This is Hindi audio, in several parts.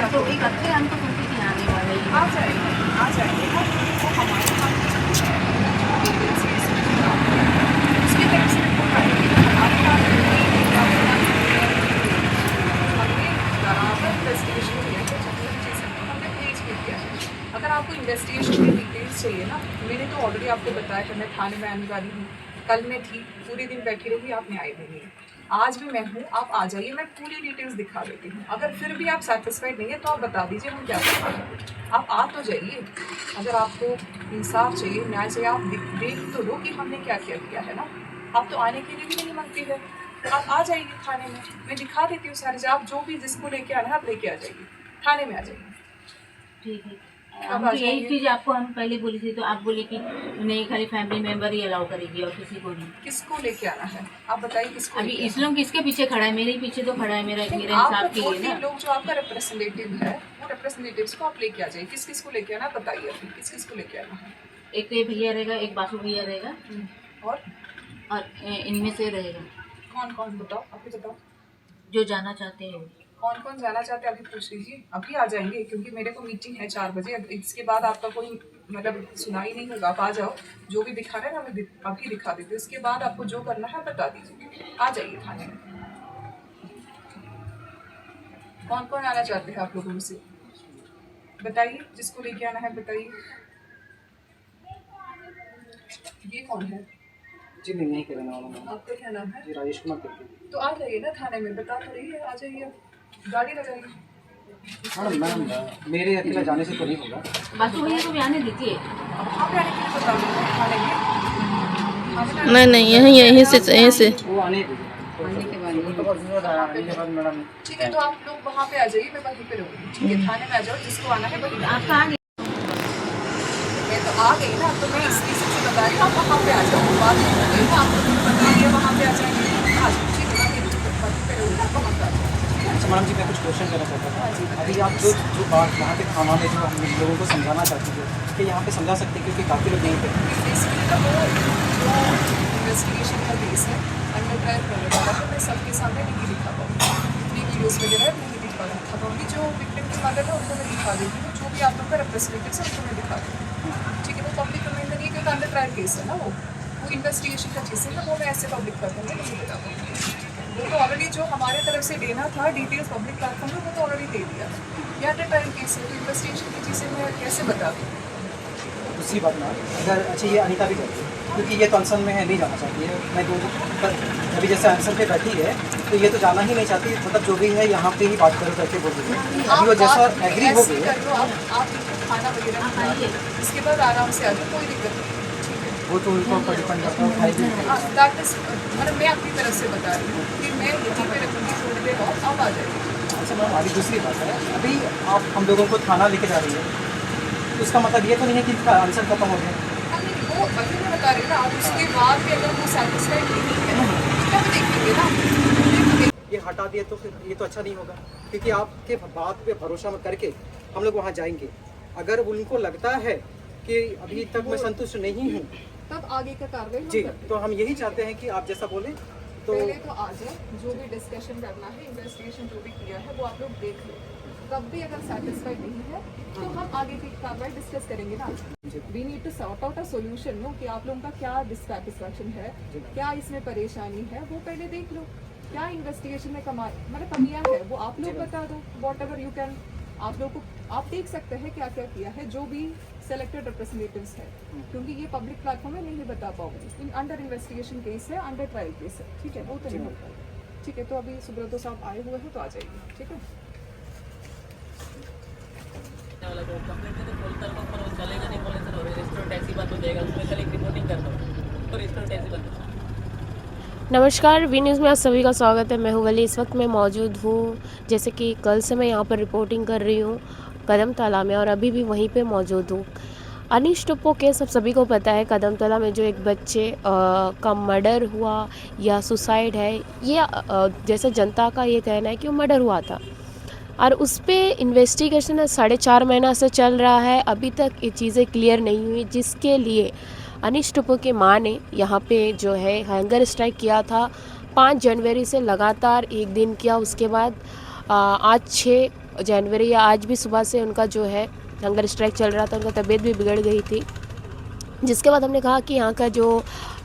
तो एक अच्छे हम तो कुछ नहीं आने वाले हैं। आ जाएंगे ना, वो हमारे हाथ में उसकी तरफ से रिपोर्ट आएगी ना, हमारे हाथ में हमने बराबर इन्वेस्टिगेशन किया है, जितनी भी चीज़ें हमने भेज भी किया है। अगर आपको इन्वेस्टिगेशन की डिटेल्स चाहिए ना, मैंने तो ऑलरेडी आपको बताया कि मैं थाने में आने वाली हूँ, कल मैं थी, पूरे दिन बैठी रही, आपने आए भी नहीं। आज भी मैं हूँ, आप आ जाइए, मैं पूरी डिटेल्स दिखा देती हूँ। अगर फिर भी आप सेटिस्फाइड नहीं है तो आप बता दीजिए, हम क्या करें। आप आ तो जाइए, अगर आपको इंसाफ चाहिए, न्याय चाहिए, आप देख तो लो कि हमने क्या क्या किया है ना। आप तो आने के लिए भी नहीं मांगती है, आप आ जाइए थाने में, मैं दिखा देती हूँ सारे। आप जो भी जिसको लेके आना है आप लेके आ जाइए, थाने में आ जाइए। ठीक है, अब हम आ तो यही जाइए। चीज़ आपको हम पहले बोली थी, तो आप बोले कि नहीं, खाली फैमिली मेंबर ही अलाउ करेगी और किसी को नहीं। किसको लेके आना है आप बताइए, किसको अभी लेके आना है? इस्लाम किसके पीछे खड़ा है? मेरे ही पीछे तो खड़ा है, मेरा नहीं, इंसाफ आपको के दो लिए तीन ना। लोग जो आपका रिप्रेजेंटेटिव है, वो रिप्रेजेंटेटिव्स को आप लेके आ जाइए। किस किस को लेके आना है बताइए, अभी किस किस को लेके आना है? एक तो ये भैया रहेगा, एक बासु भैया रहेगा, और इनमें से रहेगा कौन कौन बताओ, अभी बताओ जो जाना चाहते हैं। कौन कौन जाना चाहते हैं, अभी पूछ लीजिए। अभी आ जाएंगे क्योंकि मेरे को मीटिंग है 4 बजे। अब इसके बाद आपका कोई मतलब सुनाई नहीं होगा, आप आ जाओ, जो भी दिखा रहे हैं ना मैं अभी दिखा देती हूँ। इसके बाद आपको जो करना है बता दीजिए, आ जाइए थाने में। कौन कौन आना चाहते हैं आप लोगों में से बताइए, जिसको लेके आना है बताइए। ये कौन है? जी मैं नहीं करने वाला हूँ। आपका क्या नाम है? जी राजेश कुमार करके। तो आ जाइए ना थाने में, बता तो रही है, आ जाइए, गाड़ी लगाइए। मैडम मेरे अकेला जाने से तो नहीं होगा। बासु भैया को भी आने दीजिए। आप आने के लिए बता दीजिए थाने में। नहीं यहीं से वो आने दीजिए। मैडम ठीक है, तो आप लोग वहाँ पे आ जाइए, मैं वहीं पे रहूँगी। ठीक है, थाने में आ जाओ, जिसको आना है वहीं। आप कहाँ गए? मैं तो आ गई ना, तो मैं इस रीजन से बता रही हूँ, आप वहाँ पे आ जाओ। बात नहीं हो गई ना, आप लोग बता रही है वहाँ पे आ जाएंगे। आ जाओ, ठीक है, वहीं पे रहूँगी, आप वहाँ पे आ जाओ। अच्छा मैडम जी मैं कुछ क्वेश्चन करना चाहता था। अभी आप जो बात यहाँ पे थाना में जो हम लोगों को समझाना चाहती है कि यहाँ पे समझा सकते हैं, क्योंकि काफ़ी लोग नहीं थे। बेसिकली ना वो इन्वेस्टिगेशन का केस है, अंडर ट्रायल करने वाला है। मैं सबके सामने नहीं दिखा पाऊँगी, अपनी वीडियोज़ वगैरह नहीं दिखा पाऊँगी। जो विक्टिम की मदर है उनको मैं दिखा देती हूँ, जो भी आप लोग का रिप्रेजेंटेटिव है उनको मैं दिखा देती हूँ। ठीक है, वो पब्लिक डोमेन में नहीं, क्योंकि अंडर ट्रायल केस है ना, वो इन्वेस्टिगेशन का केस है ना, वो मैं ऐसे पब्लिक कर दूँगी, नहीं बता पाऊँगी। वो तो ऑलरेडी जो हमारे तरफ से देना था डिटेल्स पब्लिक प्लेटफॉर्म में, वो तो ऑलरेडी दे दिया। ये अंडर ट्रायल केस है, तो इन्वेस्टिगेशन की चीज़ें मैं कैसे बता दूँ? दूसरी बात ना, अगर अच्छा ये अनीता भी करती है, क्योंकि ये तो अनशन में है, नहीं जाना चाहती है। मैं अभी जैसे अनशन पे बैठी है तो ये तो जाना ही नहीं चाहती, मतलब जो भी है यहाँ पे ही बात करो करके बोल रही है। अभी वो जैसा एग्री हो गई है, आप खाना वगैरह खाइए, इसके बाद आराम से आ जाओ, कोई दिक्कत नहीं। वो तो उनको ऊपर डिपेंड करता है, खाएगी। दैट इज मतलब मैं अपनी तरफ से बता रही हूँ कि मैं यहीं पे रखूँगी थोड़ी देर और अब आ जाएगी। अच्छा मैम अभी दूसरी बात है, अभी आप हम लोगों को थाना लेके जा रही है, तो इसका मतलब ये तो नहीं है कि इसका आंसर खत्म हो गया। वो वही मैं बता रही हूँ ना, आप उसके बाद भी अगर वो सेटिस्फाइड नहीं है तब देखेंगे ना। ये हटा दिए तो फिर ये तो अच्छा नहीं होगा, क्योंकि आपके बात पे भरोसा मत करके हम लोग वहाँ जाएंगे। अगर उनको लगता है कि अभी तक मैं संतुष्ट नहीं हूँ, तब आगे का कार्रवाई जी, तो हम यही चाहते हैं कि आप जैसा बोले तो पहले तो आ जाए, जो भी डिस्कशन करना है, इन्वेस्टिगेशन जो भी किया है वो आप लोग देख लो। तब भी अगर सेटिस्फाइड नहीं है तो हम आगे की कार्रवाई डिस्कस करेंगे ना। We need to sort out a solution no, कि आप लोगों का क्या डिससैटिस्फैक्शन है, क्या इसमें परेशानी है, वो पहले देख लो। क्या इन्वेस्टिगेशन में मतलब कमियां है वो आप लोग बता दो, वॉट एवर यू कैन। आप लोग को आप देख सकते हैं क्या क्या किया है, जो भी सेलेक्टेड रिप्रेजेंटेटिव्स है, क्योंकि ये पब्लिक प्लेटफॉर्म में नहीं बता पाओगे। अंडर इन्वेस्टिगेशन केस है, अंडर ट्रायल केस है, ठीक है, वो तो नहीं होता। ठीक है, तो अभी सुब्रतो साहब आए हुए हैं तो आ जाइए, ठीक है। चलेगा नहीं बोले रेस्टोरेंट ऐसी बात हो जाएगा, उसमें कल एक रिपोर्टिंग कर दो तो रेस्टोरेंट ऐसी बात नमस्कार, वी न्यूज़ में आप सभी का स्वागत है। मैं हूँ वली। इस वक्त मैं मौजूद हूँ, जैसे कि कल से मैं यहाँ पर रिपोर्टिंग कर रही हूँ कदमतला में, और अभी भी वहीं पे मौजूद हूँ। अनीश टोप्पो केस सब सभी को पता है। कदमतला में जो एक बच्चे का मर्डर हुआ या सुसाइड है, ये जैसे जनता का ये कहना है कि वो मर्डर हुआ था, और उस पर इन्वेस्टिगेशन 4.5 महीना से चल रहा है। अभी तक ये चीज़ें क्लियर नहीं हुई, जिसके लिए अनीश टोप्पो के माँ ने यहाँ पे जो है हंगर स्ट्राइक किया था। 5 जनवरी से लगातार एक दिन किया, उसके बाद आज 6 जनवरी या आज भी सुबह से उनका जो है हंगर स्ट्राइक चल रहा था। उनका तबीयत भी बिगड़ गई थी, जिसके बाद हमने कहा कि यहाँ का जो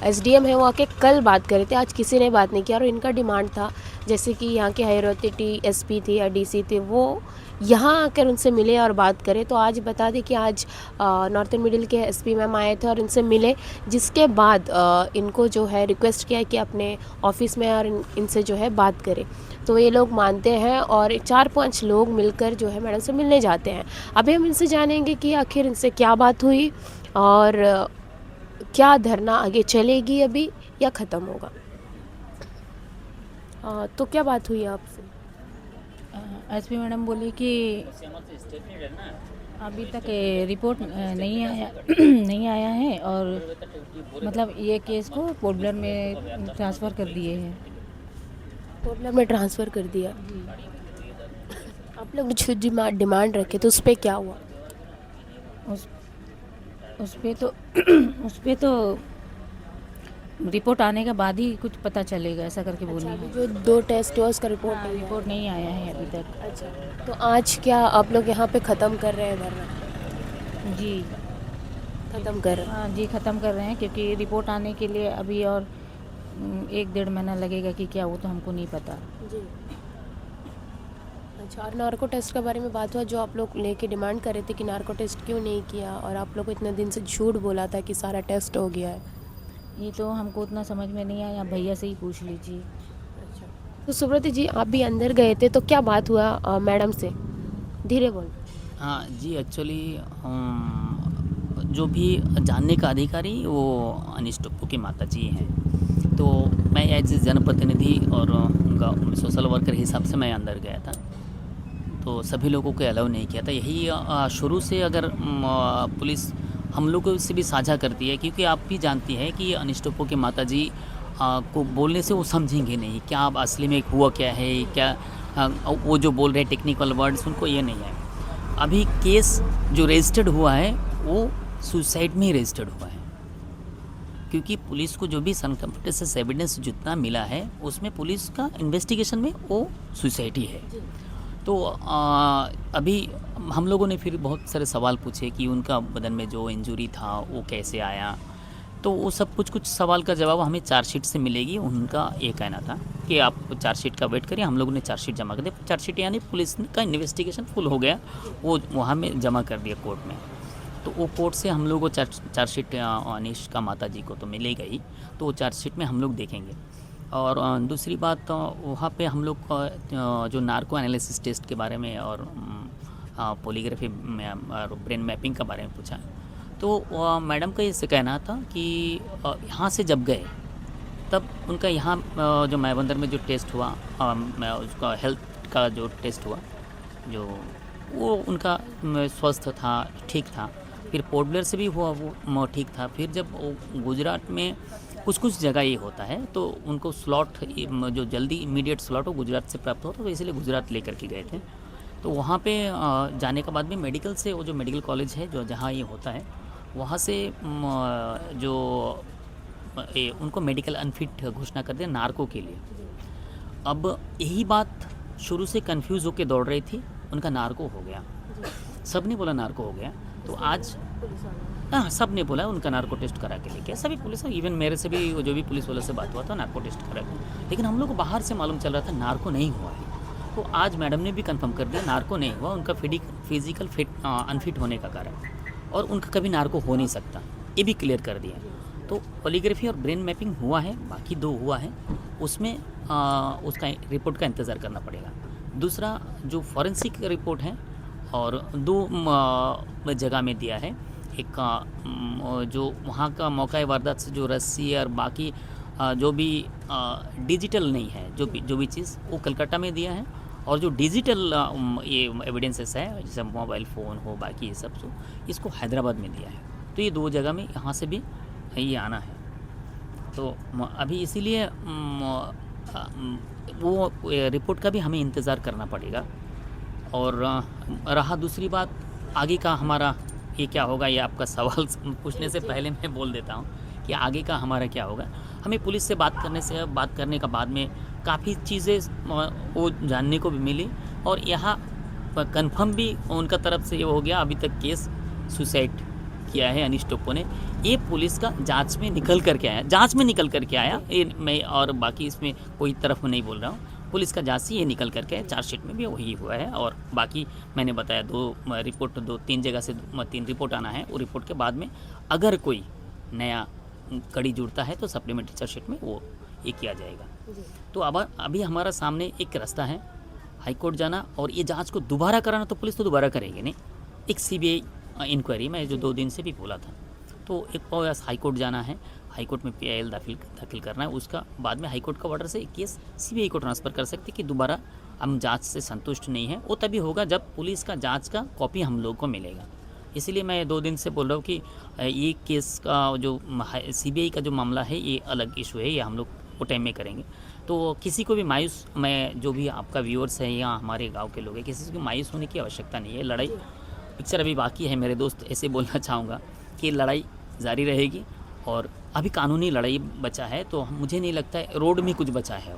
एसडीएम है वो आके कल बात करे थे। आज किसी ने बात नहीं किया, और इनका डिमांड था जैसे कि यहाँ के हाईरोटी एसपी थे या डीसी थे, वो यहाँ आकर उनसे मिले और बात करें। तो आज बता दें कि आज नॉर्थन मिडिल के एसपी मैम आए थे और इनसे मिले, जिसके बाद इनको जो है रिक्वेस्ट किया कि अपने ऑफिस में और इनसे जो है बात करें। तो ये लोग मानते हैं और 4-5 लोग मिलकर जो है मैडम से मिलने जाते हैं। अभी हम इनसे जानेंगे कि आखिर इनसे क्या बात हुई और क्या धरना आगे चलेगी अभी या ख़त्म होगा। तो क्या बात हुई आपसे? एसपी मैडम बोली कि अभी तक रिपोर्ट नहीं आया नहीं आया है, और मतलब ये केस को पोर्टब्लेयर में ट्रांसफ़र कर दिए हैं। पोर्टब्लेयर में ट्रांसफ़र कर दिया। आप लोग जो डिमांड रखे तो उस पर क्या हुआ? उस पे तो रिपोर्ट आने के बाद ही कुछ पता चलेगा, ऐसा करके बोली है। जो 2 टेस्ट हुआ उसका रिपोर्ट नहीं आया है अभी तक। अच्छा, तो आज क्या आप लोग यहाँ पे ख़त्म कर रहे हैं धरना? जी ख़त्म कर रहे हैं। हाँ जी, ख़त्म कर रहे हैं, क्योंकि रिपोर्ट आने के लिए अभी और 1-1.5 महीना लगेगा कि क्या, वो तो हमको नहीं पता जी। अच्छा, और नार्को टेस्ट के बारे में बात हुआ, जो आप लोग लेके डिमांड कर रहे थे कि नार्को टेस्ट क्यों नहीं किया, और आप लोग को इतने दिन से झूठ बोला था कि सारा टेस्ट हो गया है। ये तो हमको उतना समझ में नहीं आया, भैया से ही पूछ लीजिए। अच्छा, तो सुब्रती जी आप भी अंदर गए थे, तो क्या बात हुआ मैडम से? धीरे बोल। हाँ जी, एक्चुअली जो भी जानने का अधिकारी वो अनीश टोप्पो की माता जी हैं। तो मैं एज ए जनप्रतिनिधि और उनका सोशल वर्कर हिसाब से मैं अंदर गया था, तो सभी लोगों को अलाउ नहीं किया था। यही शुरू से अगर पुलिस हम लोगों से भी साझा करती है, क्योंकि आप भी जानती हैं कि अनीश टोप्पो के माता जी को बोलने से वो समझेंगे नहीं क्या अब असली में हुआ क्या है, क्या वो जो बोल रहे हैं टेक्निकल वर्ड्स उनको ये नहीं है। अभी केस जो रजिस्टर्ड हुआ है वो सुसाइड में ही रजिस्टर्ड हुआ है, क्योंकि पुलिस को जो भी सनकम्पिटेंस एविडेंस जितना मिला है उसमें पुलिस का इन्वेस्टिगेशन में वो सुसाइड ही है। तो अभी हम लोगों ने फिर बहुत सारे सवाल पूछे कि उनका बदन में जो इंजरी था वो कैसे आया, तो वो सब कुछ सवाल का जवाब हमें चार्जशीट से मिलेगी। उनका ये कहना था कि आप चार्जशीट का वेट करिए। हम लोगों ने चार्जशीट जमा कर दिया। चार्जशीट यानी पुलिस का इन्वेस्टिगेशन फुल हो गया, वो वहाँ में जमा कर दिया कोर्ट में। तो वो कोर्ट से हम लोग को चार्जशीट अनीश का माता जी को तो मिलेगा ही, तो वो चार्जशीट में हम लोग देखेंगे। और दूसरी बात, वहाँ पे हम लोग जो नार्को एनालिसिस टेस्ट के बारे में और पॉलीग्राफी और ब्रेन मैपिंग के बारे में पूछा, तो मैडम का इससे कहना था कि यहाँ से जब गए तब उनका यहाँ जो मायाबंदर में जो टेस्ट हुआ, उसका हेल्थ का जो टेस्ट हुआ, जो वो उनका स्वस्थ था, ठीक था। फिर पोर्टब्लेयर से भी हुआ, वो ठीक था। फिर जब गुजरात में कुछ जगह ये होता है तो उनको स्लॉट जो जल्दी इमीडिएट स्लॉट हो गुजरात से प्राप्त हो, तो इसलिए गुजरात लेकर के गए थे। तो वहाँ पे जाने के बाद में मेडिकल से, वो जो मेडिकल कॉलेज है जो जहाँ ये होता है, वहाँ से जो उनको मेडिकल अनफिट घोषणा कर दिया नार्को के लिए। अब यही बात शुरू से कंफ्यूज होकर दौड़ रही थी, उनका नार्को हो गया, सब ने बोला नार्को हो गया। तो आज हाँ, सब ने बोला उनका नार्को टेस्ट करा के लेके, सभी पुलिस, इवन मेरे से भी जो भी पुलिस वाले से बात हुआ था नार्को टेस्ट करा के, लेकिन हम लोग को बाहर से मालूम चल रहा था नार्को नहीं हुआ है। तो आज मैडम ने भी कंफर्म कर दिया नार्को नहीं हुआ, उनका फिजिकल अनफिट होने का कारण, और उनका कभी नार्को हो नहीं सकता, ये भी क्लियर कर दिया। तो पॉलीग्राफी और ब्रेन मैपिंग हुआ है, बाकी 2 हुआ है, उसमें उसका रिपोर्ट का इंतज़ार करना पड़ेगा। दूसरा जो फॉरेंसिक रिपोर्ट है, और 2 जगह में दिया है। एक जो वहाँ का मौका वारदात से जो रस्सी और बाकी जो भी डिजिटल नहीं है, जो भी चीज़ वो कलकत्ता में दिया है, और जो डिजिटल ये एविडेंसेस है जैसे मोबाइल फ़ोन हो बाकी ये सब तो इसको हैदराबाद में दिया है। तो ये 2 जगह में यहाँ से भी ये आना है। तो अभी इसीलिए वो रिपोर्ट का भी हमें इंतज़ार करना पड़ेगा। और रहा दूसरी बात आगे का हमारा ये क्या होगा, ये आपका सवाल पूछने से पहले मैं बोल देता हूँ कि आगे का हमारा क्या होगा। हमें पुलिस से बात करने का बाद में काफ़ी चीज़ें वो जानने को भी मिली, और यहाँ कंफर्म भी उनका तरफ से ये हो गया। अभी तक केस सुसाइड किया है अनीश टोप्पो ने, ये पुलिस का जांच में निकल करके आया, ये मैं और बाकी इसमें कोई तरफ नहीं बोल रहा हूँ, पुलिस का जांच से ये निकल करके आया। चार्जशीट में भी वही हुआ है। और बाकी मैंने बताया 2-3 जगह से 3 रिपोर्ट आना है। वो रिपोर्ट के बाद में अगर कोई नया कड़ी जुड़ता है तो सप्लीमेंट्री चार्जशीट में वो ये किया जाएगा। तो अब अभी हमारा सामने एक रास्ता है, हाईकोर्ट जाना, और ये जांच को दोबारा कराना तो पुलिस तो दोबारा करेगी नहीं। एक सीबीआई इंक्वायरी में जो 2 दिन से भी बोला था, तो एक हाईकोर्ट जाना है, हाईकोर्ट में PIL दाखिल करना है, उसका बाद में हाईकोर्ट का ऑर्डर से केस सीबीआई को ट्रांसफ़र कर सकते कि दोबारा हम जांच से संतुष्ट नहीं है। वो तभी होगा जब पुलिस का जांच का कॉपी हम लोग को मिलेगा। इसीलिए मैं 2 दिन से बोल रहा हूँ कि ये केस का जो सीबीआई का जो मामला है ये अलग इशू है, ये हम लोग वो टाइम में करेंगे। तो किसी को भी मायूस, मैं जो भी आपका व्यूअर्स है या हमारे गांव के लोग हैं, किसी को मायूस होने की आवश्यकता नहीं है। लड़ाई पिक्चर अभी बाकी है मेरे दोस्त, ऐसे बोलना चाहूँगा कि लड़ाई जारी रहेगी। और अभी कानूनी लड़ाई बचा है, तो मुझे नहीं लगता है रोड में कुछ बचा है।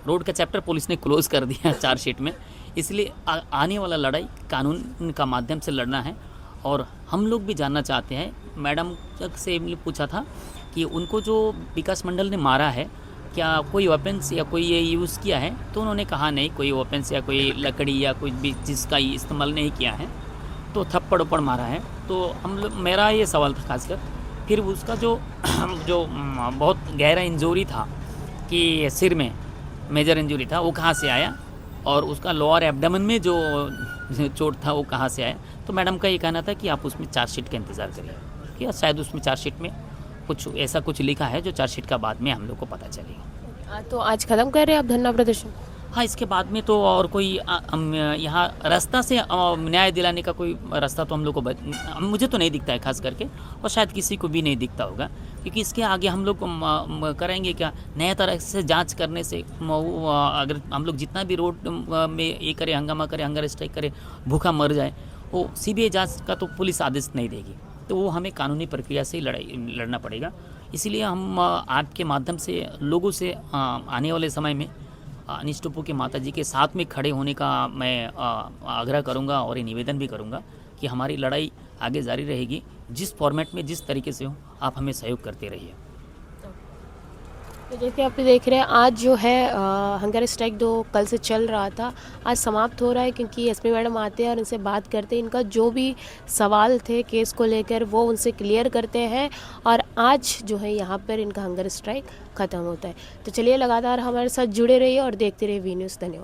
रोड का चैप्टर पुलिस ने क्लोज़ कर दिया चार्जशीट में, इसलिए आने वाला लड़ाई कानून का माध्यम से लड़ना है। और हम लोग भी जानना चाहते हैं, मैडम से पूछा था कि उनको जो विकास मंडल ने मारा है क्या कोई वेपन्स या कोई ये यूज़ किया है, तो उन्होंने कहा नहीं, कोई वेपन्स या कोई लकड़ी या कोई भी चीज़ का इस्तेमाल नहीं किया है, तो थप्पड़ उप्पड़ मारा है। तो हम लोग, मेरा ये सवाल था खासकर। फिर उसका जो बहुत गहरा इंजरी था कि सिर में मेजर इंजरी था, वो कहाँ से आया, और उसका लोअर एब्डोमेन में जो चोट था वो कहाँ से आया। तो मैडम का ये कहना था कि आप उसमें चार्जशीट का इंतज़ार करिए, कि शायद उसमें चार्जशीट में कुछ ऐसा कुछ लिखा है जो चार्जशीट का बाद में हम लोग को पता चलेगा। तो आज ख़त्म कर रहे हैं आप धरना प्रदर्शन? हाँ, इसके बाद में तो और कोई यहाँ रास्ता से न्याय दिलाने का कोई रास्ता तो हम लोग को मुझे तो नहीं दिखता है खास करके, और शायद किसी को भी नहीं दिखता होगा, क्योंकि इसके आगे हम लोग करेंगे क्या, नया तरह से जांच करने से अगर हम लोग जितना भी रोड में ये करे, हंगामा करे, हंगर स्ट्राइक करे, भूखा मर जाए, वो सीबीआई जांच का तो पुलिस आदेश नहीं देगी, तो वो हमें कानूनी प्रक्रिया से ही लड़ना पड़ेगा। इसीलिए हम आपके माध्यम से लोगों से आने वाले समय में अनीश टोप्पो के माताजी के साथ में खड़े होने का मैं आग्रह करूंगा, और ये निवेदन भी करूंगा कि हमारी लड़ाई आगे जारी रहेगी। जिस फॉर्मेट में जिस तरीके से हो, आप हमें सहयोग करते रहिए। तो जैसे आप देख रहे हैं, आज जो है हंगर स्ट्राइक जो कल से चल रहा था, आज समाप्त हो रहा है, क्योंकि एसपी मैडम आते हैं और इनसे बात करते हैं, इनका जो भी सवाल थे केस को लेकर वो उनसे क्लियर करते हैं, और आज जो है यहाँ पर इनका हंगर स्ट्राइक ख़त्म होता है। तो चलिए लगातार हमारे साथ जुड़े रहिए और देखते रहिए वी न्यूज़। धन्यवाद।